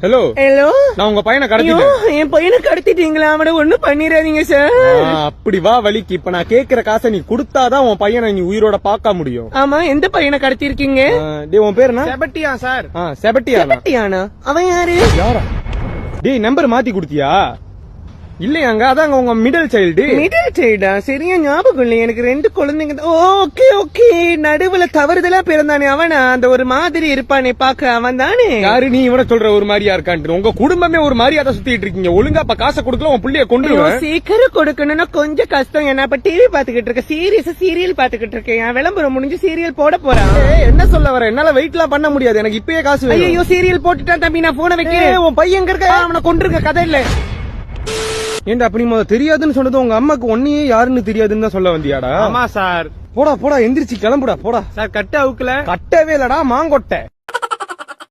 Hello hello, நான் உங்க பையனை கடத்திட்டேன். என் பையனை கடத்திட்டீங்களா? அவனை ஒண்ணும் பண்ணிடாதீங்க சார். அப்படி வா வலிக்கு. இப்ப நான் கேக்குற காசை நீ குடுத்தாதான் உன் பையனை நீ உயிரோட பார்க்க முடியும். ஆமா, எந்த பையனை கடத்திருக்கீங்க? டேய் உன் பேர் என்ன? செபட்டியா சார். செபட்டியா? செபட்டியானா? அவன் யாரு? யாரா? டேய் நம்பர் மாத்தி குடுத்தியா? இல்லையாங்க, அதாங்க உங்க மிடில் சைல்டு. மிடில் சைல்டா? சரியா ஞாபகம் இல்லை எனக்கு. 2 குழந்தைங்க. ஓகே ஓகே, நடுவுல தவறுதலா பிறந்தானே அவனா? அந்த ஒரு மாதிரி இருப்பானே பாக்க, அவன் தானே? யாரு நீ இவனை சொல்ற ஒரு மாதிரியா இருக்கான்ட்டு? உங்க குடும்பமே ஒரு மாதிரியா தான் சுத்திட்டு இருக்கீங்க. ஒழுங்கா அப்ப காசை கொடுக்கல உன் புள்ளைய கொண்டு சீக்கிரம் கொடுக்கணும்னா கொஞ்சம் கஷ்டம். என்ன இப்ப டிவி பாத்துக்கிட்டு இருக்க, சீரியல் பாத்துக்கிட்டு இருக்கேன். என் விளம்பரம் முடிஞ்சு சீரியல் போட போறான். என்ன சொல்ல வர? என்னால வெயிட் எல்லாம் பண்ண முடியாது. எனக்கு இப்பயே காசு வேணும். ஐயோ, சீரியல் போட்டுட்டான் தம்பி, நான் போன வைக்கிறேன். உன் பையன் எங்க இருக்க? அவனை கொண்டிருக்க கதை இல்ல. ஏண்டா அப்படி தெரியாதுன்னு சொன்னது உங்க அம்மாக்கு ஒன்னையே யாருன்னு தெரியாதுன்னு தான் சொல்ல வந்தியாடா? ஆமா சார். போடா போடா, எந்திரிச்சு கிளம்புடா போடா. சார் கட்ட அவுக்கல. கட்டவே இல்லடா மாங்கொட்டை.